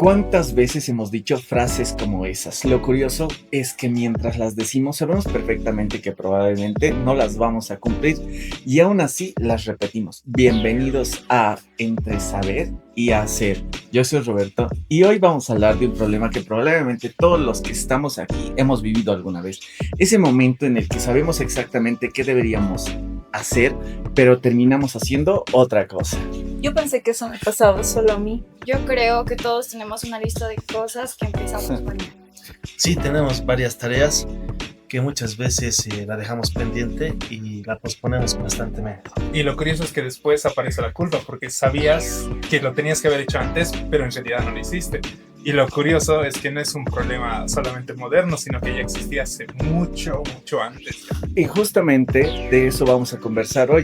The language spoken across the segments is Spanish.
¿Cuántas veces hemos dicho frases como esas? Lo curioso es que mientras las decimos sabemos perfectamente que probablemente no las vamos a cumplir y aún así las repetimos. Bienvenidos a Entre Saber y Hacer. Yo soy Roberto y hoy vamos a hablar de un problema que probablemente todos los que estamos aquí hemos vivido alguna vez. Ese momento en el que sabemos exactamente qué deberíamos hacer, pero terminamos haciendo otra cosa. Yo pensé que eso me pasaba solo a mí. Yo creo que todos tenemos una lista de cosas que empezamos mañana. Sí, tenemos varias tareas que muchas veces la dejamos pendiente y la posponemos constantemente. Y lo curioso es que después aparece la culpa porque sabías que lo tenías que haber hecho antes, pero en realidad no lo hiciste. Y lo curioso es que no es un problema solamente moderno, sino que ya existía hace mucho antes. Y justamente de eso vamos a conversar hoy.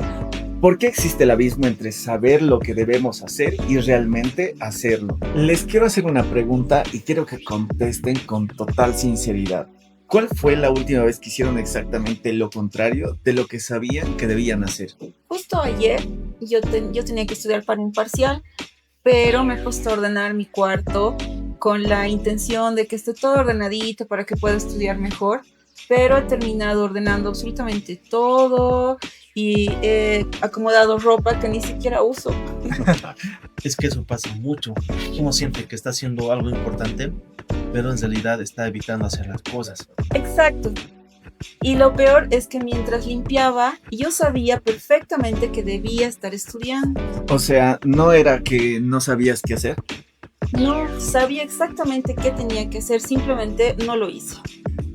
¿Por qué existe el abismo entre saber lo que debemos hacer y realmente hacerlo? Les quiero hacer una pregunta y quiero que contesten con total sinceridad. ¿Cuál fue la última vez que hicieron exactamente lo contrario de lo que sabían que debían hacer? Justo ayer yo tenía que estudiar para un parcial, pero me he puesto a ordenar mi cuarto con la intención de que esté todo ordenadito para que pueda estudiar mejor, pero he terminado ordenando absolutamente todo y he acomodado ropa que ni siquiera uso. Es que eso pasa mucho. Uno siente que está haciendo algo importante, pero en realidad está evitando hacer las cosas. Exacto. Y lo peor es que mientras limpiaba, yo sabía perfectamente que debía estar estudiando. O sea, ¿no era que no sabías qué hacer? No, sabía exactamente qué tenía que hacer, simplemente no lo hice.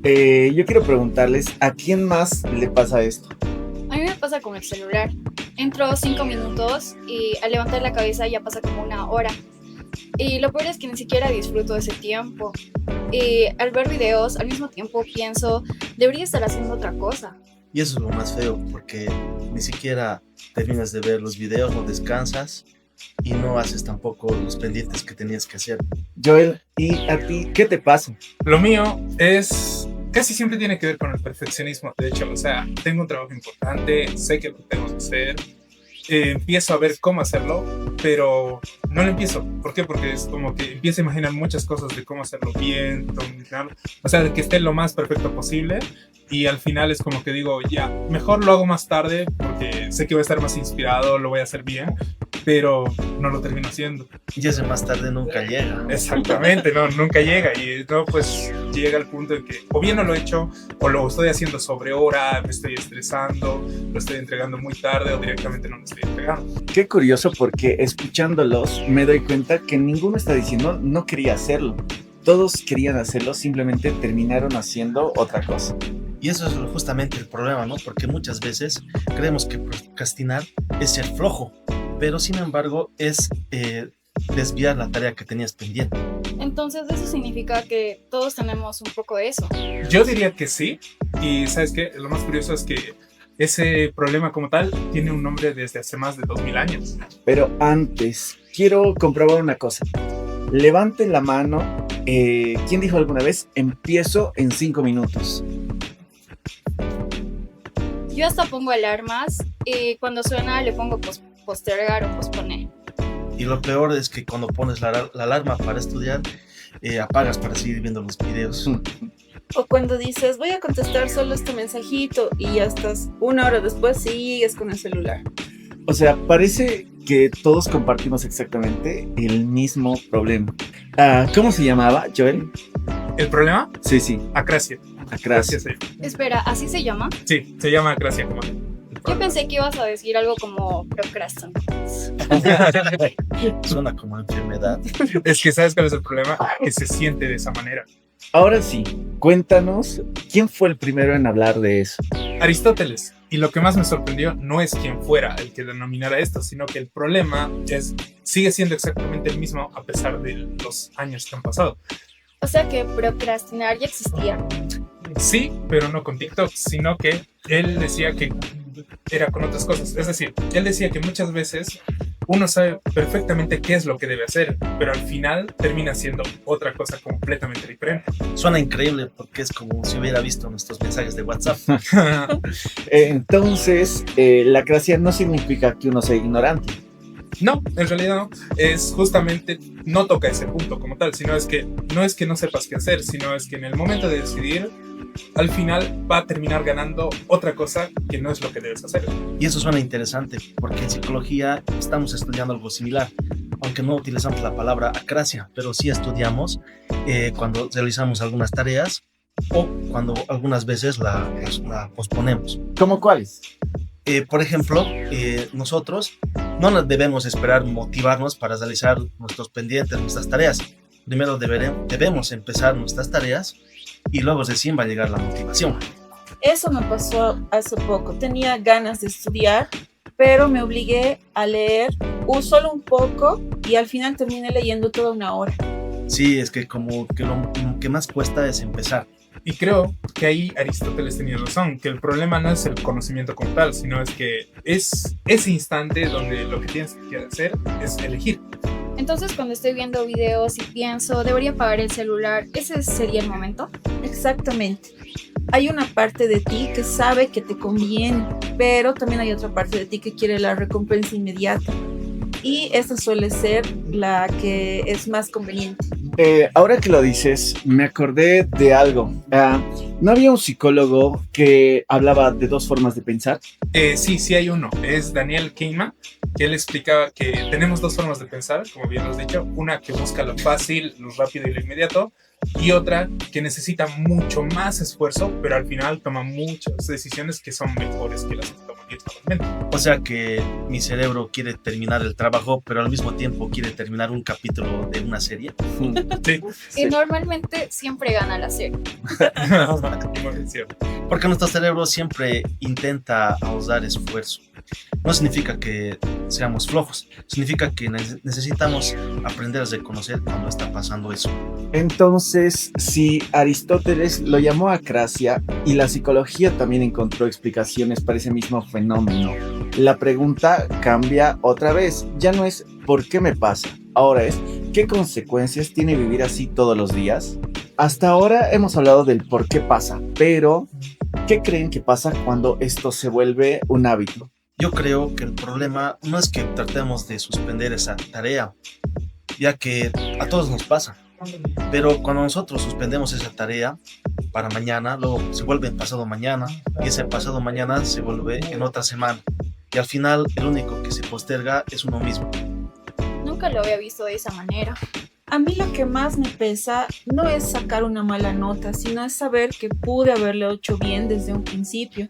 Yo quiero preguntarles, ¿a quién más le pasa esto? A mí me pasa con el celular. Entro 5 minutos y al levantar la cabeza ya pasa como una hora. Y lo peor es que ni siquiera disfruto de ese tiempo. Y al ver videos, al mismo tiempo pienso, debería estar haciendo otra cosa. Y eso es lo más feo, porque ni siquiera terminas de ver los videos, no descansas y no haces tampoco los pendientes que tenías que hacer. Joel, ¿y a ti qué te pasa? Lo mío es... casi siempre tiene que ver con el perfeccionismo. De hecho, o sea, tengo un trabajo importante, sé que lo tengo que hacer, empiezo a ver cómo hacerlo, pero no lo empiezo. ¿Por qué? Porque es como que empiezo a imaginar muchas cosas de cómo hacerlo bien, o sea, de que esté lo más perfecto posible, y al final es como que digo, ya, mejor lo hago más tarde porque sé que voy a estar más inspirado, lo voy a hacer bien, pero no lo termino haciendo. Y ese más tarde nunca llega. Exactamente, no, nunca llega. Y no, pues llega el punto en que o bien no lo he hecho, o lo estoy haciendo sobre hora, me estoy estresando, lo estoy entregando muy tarde o directamente no lo estoy entregando. Qué curioso, porque escuchándolos me doy cuenta que ninguno está diciendo no quería hacerlo. Todos querían hacerlo, simplemente terminaron haciendo otra cosa. Y eso es justamente el problema, ¿no? Porque muchas veces creemos que procrastinar es ser flojo, pero sin embargo es desviar la tarea que tenías pendiente. Entonces eso significa que todos tenemos un poco de eso. Yo diría que sí, y ¿sabes qué? Lo más curioso es que ese problema como tal tiene un nombre desde hace más de 2000 años. Pero antes, quiero comprobar una cosa. Levanten la mano. ¿Quién dijo alguna vez? Empiezo en 5 minutos. Yo hasta pongo alarmas y cuando suena le pongo postergar o posponer. Y lo peor es que cuando pones la alarma para estudiar, apagas para seguir viendo los videos. O cuando dices, voy a contestar solo este mensajito y ya estás una hora después sigues con el celular. O sea, parece que todos compartimos exactamente el mismo problema. ¿Cómo se llamaba, Joel? ¿El problema? Sí. Acrasia. Acrasia. Sí. Espera, ¿así se llama? Sí, se llama acrasia como Yo pensé que ibas a decir algo como procrastinar. Suena como enfermedad. Es que ¿sabes cuál es el problema? Que se siente de esa manera. Ahora sí, cuéntanos, ¿quién fue el primero en hablar de eso? Aristóteles. Y lo que más me sorprendió no es quién fuera el que denominara esto, sino que el problema sigue siendo exactamente el mismo a pesar de los años que han pasado. O sea que procrastinar ya existía. Sí, pero no con TikTok, sino que él decía que era con otras cosas. Es decir, él decía que muchas veces uno sabe perfectamente qué es lo que debe hacer, pero al final termina siendo otra cosa completamente diferente. Suena increíble porque es como si hubiera visto nuestros mensajes de WhatsApp. Entonces, la acrasia no significa que uno sea ignorante. No, en realidad no. Es justamente, no toca ese punto como tal, sino es que no sepas qué hacer, sino es que en el momento de decidir, al final va a terminar ganando otra cosa que no es lo que debes hacer. Y eso suena interesante, porque en psicología estamos estudiando algo similar, aunque no utilizamos la palabra acrasia, pero sí estudiamos cuando realizamos algunas tareas o cuando algunas veces la posponemos. ¿Cómo cuáles? Por ejemplo, nosotros no nos debemos esperar motivarnos para realizar nuestros pendientes, nuestras tareas. Primero debemos empezar nuestras tareas y luego recién va a llegar la motivación. Eso me pasó hace poco. Tenía ganas de estudiar, pero me obligué a leer solo un poco y al final terminé leyendo toda una hora. Sí, es que como que lo que más cuesta es empezar. Y creo que ahí Aristóteles tenía razón, que el problema no es el conocimiento como tal, sino es que es ese instante donde lo que tienes que hacer es elegir. Entonces, cuando estoy viendo videos y pienso, debería apagar el celular, ¿ese sería el momento? Exactamente. Hay una parte de ti que sabe que te conviene, pero también hay otra parte de ti que quiere la recompensa inmediata. Y esa suele ser la que es más conveniente. Ahora que lo dices, me acordé de algo. ¿No había un psicólogo que hablaba de dos formas de pensar? Sí hay uno. Es Daniel Kahneman, que él explicaba que tenemos dos formas de pensar, como bien lo has dicho. Una que busca lo fácil, lo rápido y lo inmediato. Y otra que necesita mucho más esfuerzo, pero al final toma muchas decisiones que son mejores que las que tomarías normalmente. O sea que mi cerebro quiere terminar el trabajo, pero al mismo tiempo quiere terminar un capítulo de una serie. Sí. Y normalmente siempre gana la serie. Porque nuestro cerebro siempre intenta ahorrar esfuerzo. No significa que seamos flojos, significa que necesitamos aprender a reconocer cuando está pasando eso. Entonces, si Aristóteles lo llamó acrasia y la psicología también encontró explicaciones para ese mismo fenómeno, la pregunta cambia otra vez. Ya no es ¿por qué me pasa? Ahora es ¿qué consecuencias tiene vivir así todos los días? Hasta ahora hemos hablado del por qué pasa, pero ¿qué creen que pasa cuando esto se vuelve un hábito? Yo creo que el problema no es que tratemos de suspender esa tarea, ya que a todos nos pasa. Pero cuando nosotros suspendemos esa tarea para mañana, luego se vuelve en pasado mañana, y ese pasado mañana se vuelve en otra semana. Y al final, el único que se posterga es uno mismo. Nunca lo había visto de esa manera. A mí lo que más me pesa no es sacar una mala nota, sino es saber que pude haberlo hecho bien desde un principio.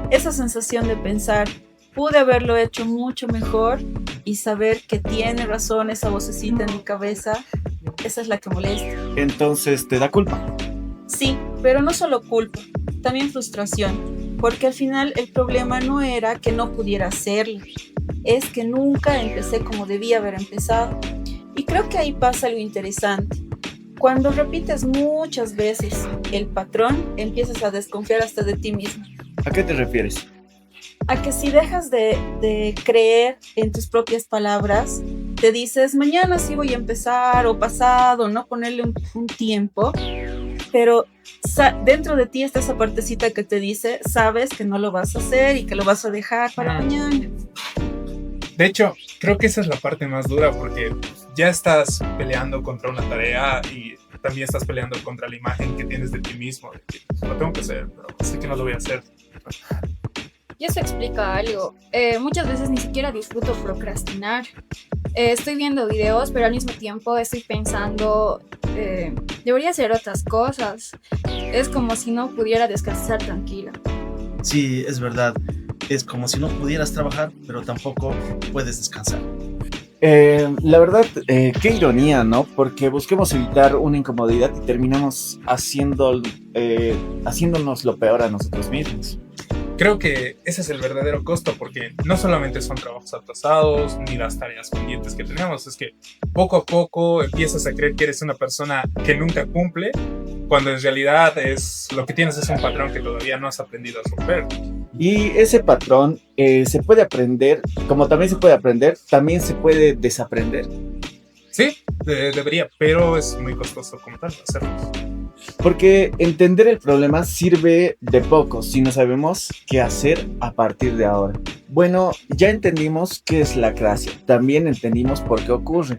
Esa sensación de pensar, pude haberlo hecho mucho mejor y saber que tiene razón esa vocecita en mi cabeza, esa es la que molesta. Entonces, ¿te da culpa? Sí, pero no solo culpa, también frustración, porque al final el problema no era que no pudiera hacerlo, es que nunca empecé como debía haber empezado. Y creo que ahí pasa lo interesante. Cuando repites muchas veces el patrón, empiezas a desconfiar hasta de ti mismo. ¿A qué te refieres? A que si dejas de creer en tus propias palabras, te dices, mañana sí voy a empezar, o pasado, no ponerle un tiempo, pero dentro de ti está esa partecita que te dice, sabes que no lo vas a hacer y que lo vas a dejar para mañana. De hecho, creo que esa es la parte más dura porque ya estás peleando contra una tarea y también estás peleando contra la imagen que tienes de ti mismo. De que lo tengo que hacer, pero sé que no lo voy a hacer. Y eso explica algo. Muchas veces ni siquiera disfruto procrastinar. Estoy viendo videos, pero al mismo tiempo estoy pensando, debería hacer otras cosas. Es como si no pudiera descansar tranquila. Sí, es verdad. Es como si no pudieras trabajar, pero tampoco puedes descansar. La verdad, qué ironía, ¿no? Porque busquemos evitar una incomodidad y terminamos haciéndonos lo peor a nosotros mismos. Creo que ese es el verdadero costo, porque no solamente son trabajos atrasados ni las tareas pendientes que tenemos, es que poco a poco empiezas a creer que eres una persona que nunca cumple, cuando en realidad lo que tienes es un patrón que todavía no has aprendido a romper. Y ese patrón se puede aprender, como también se puede aprender, también se puede desaprender. Sí, debería, pero es muy costoso como tal hacerlo. porque entender el problema sirve de poco si no sabemos qué hacer a partir de ahora. Bueno, ya entendimos qué es la lacracia, también entendimos por qué ocurre.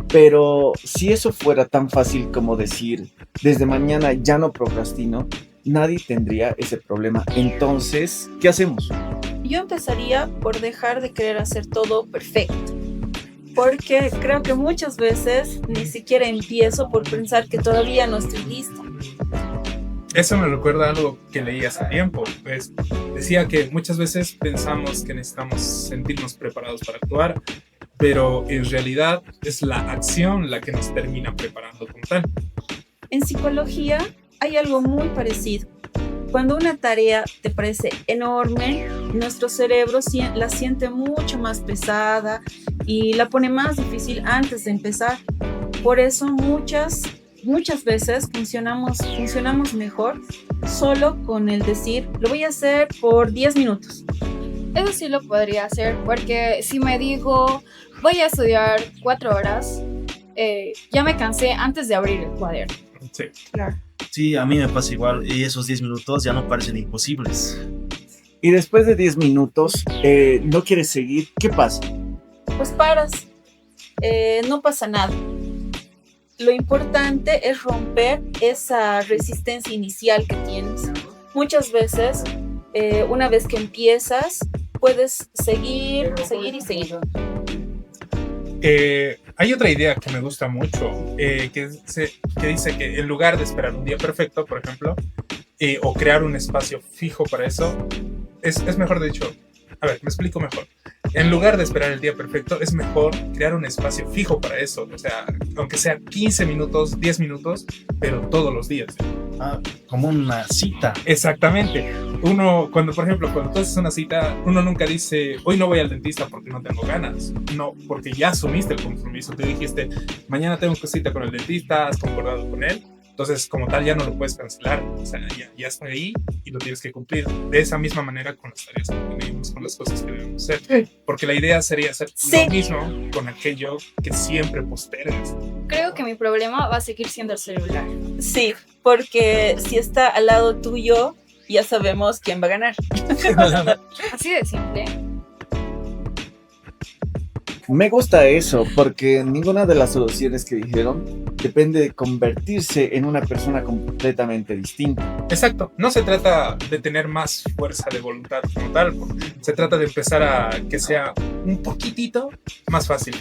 Pero si eso fuera tan fácil como decir, desde mañana ya no procrastino, nadie tendría ese problema. Entonces, ¿qué hacemos? Yo empezaría por dejar de querer hacer todo perfecto, porque creo que muchas veces ni siquiera empiezo por pensar que todavía no estoy lista. Eso me recuerda a algo que leí hace tiempo. Pues decía que muchas veces pensamos que necesitamos sentirnos preparados para actuar, pero en realidad es la acción la que nos termina preparando como tal. En psicología hay algo muy parecido. Cuando una tarea te parece enorme, nuestro cerebro la siente mucho más pesada y la pone más difícil antes de empezar. Por eso muchas veces funcionamos mejor solo con el decir, lo voy a hacer por 10 minutos. Eso sí lo podría hacer, porque si me digo, voy a estudiar 4 horas, ya me cansé antes de abrir el cuaderno. Sí. Claro. Sí, a mí me pasa igual y esos 10 minutos ya no parecen imposibles. Y después de 10 minutos, no quieres seguir, ¿qué pasa? Pues paras, no pasa nada. Lo importante es romper esa resistencia inicial que tienes. Muchas veces, una vez que empiezas, puedes seguir y seguir. Hay otra idea que me gusta mucho, que dice que en lugar de esperar un día perfecto, por ejemplo, o crear un espacio fijo para eso, es mejor dicho, a ver, me explico mejor. En lugar de esperar el día perfecto, es mejor crear un espacio fijo para eso. O sea, aunque sea 15 minutos, 10 minutos, pero todos los días. Ah, como una cita. Exactamente. Cuando tú haces una cita, uno nunca dice, hoy no voy al dentista porque no tengo ganas. No, porque ya asumiste el compromiso. Te dijiste, mañana tengo cita con el dentista, has concordado con él. Entonces, como tal, ya no lo puedes cancelar. O sea, ya está ahí y lo tienes que cumplir. De esa misma manera con las tareas que tenemos, con las cosas que debemos hacer. Porque la idea sería hacer lo mismo con aquello que siempre postergas. Creo que mi problema va a seguir siendo el celular. Sí, porque si está al lado tuyo, ya sabemos quién va a ganar. Así de simple. Me gusta eso, porque ninguna de las soluciones que dijeron depende de convertirse en una persona completamente distinta. Exacto, no se trata de tener más fuerza de voluntad como tal, se trata de empezar a que sea un poquitito más fácil.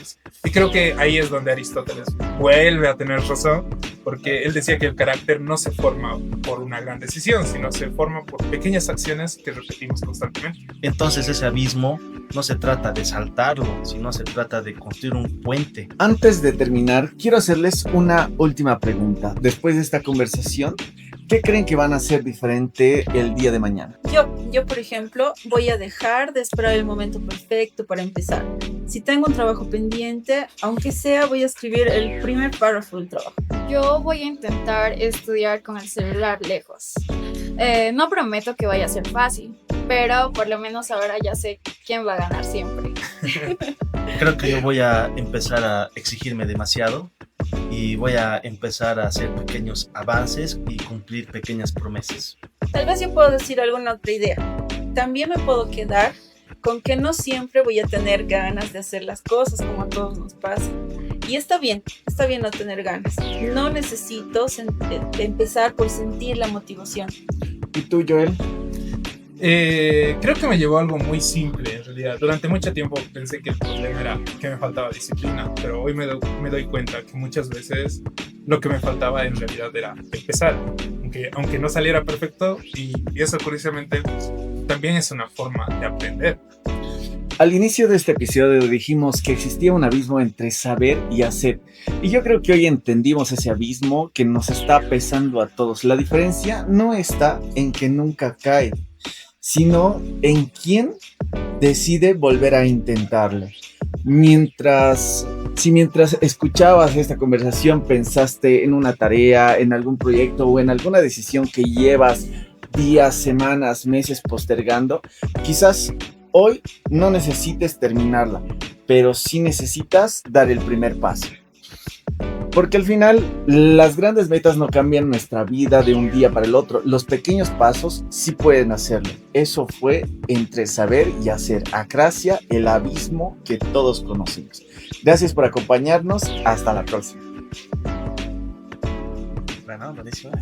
Y creo que ahí es donde Aristóteles vuelve a tener razón, porque él decía que el carácter no se forma por una gran decisión, sino se forma por pequeñas acciones que repetimos constantemente. Entonces ese abismo no se trata de saltarlo, sino se trata de construir un puente. Antes de terminar, quiero hacerles una última pregunta. Después de esta conversación, ¿qué creen que van a hacer diferente el día de mañana? Yo, por ejemplo, voy a dejar de esperar el momento perfecto para empezar. Si tengo un trabajo pendiente, aunque sea, voy a escribir el primer párrafo del trabajo. Yo voy a intentar estudiar con el celular lejos. No prometo que vaya a ser fácil, pero por lo menos ahora ya sé quién va a ganar siempre. Creo que yo voy a empezar a exigirme demasiado y voy a empezar a hacer pequeños avances y cumplir pequeñas promesas. Tal vez yo puedo decir alguna otra idea. También me puedo quedar con que no siempre voy a tener ganas de hacer las cosas como a todos nos pasa. Y está bien no tener ganas. No necesito empezar por sentir la motivación. ¿Y tú, Joel? Creo que me llevó a algo muy simple en realidad. Durante mucho tiempo pensé que el problema era que me faltaba disciplina, pero hoy me doy cuenta que muchas veces lo que me faltaba en realidad era empezar, aunque no saliera perfecto, y eso curiosamente también es una forma de aprender. Al inicio de este episodio dijimos que existía un abismo entre saber y hacer, y yo creo que hoy entendimos ese abismo que nos está pesando a todos. La diferencia no está en que nunca cae, sino en quién decide volver a intentarlo. Si mientras escuchabas esta conversación pensaste en una tarea, en algún proyecto o en alguna decisión que llevas días, semanas, meses postergando, quizás hoy no necesites terminarla, pero sí necesitas dar el primer paso. Porque al final las grandes metas no cambian nuestra vida de un día para el otro. Los pequeños pasos sí pueden hacerlo. Eso fue entre saber y hacer. Acracia, el abismo que todos conocemos. Gracias por acompañarnos. Hasta la próxima. Bueno, buenísimo.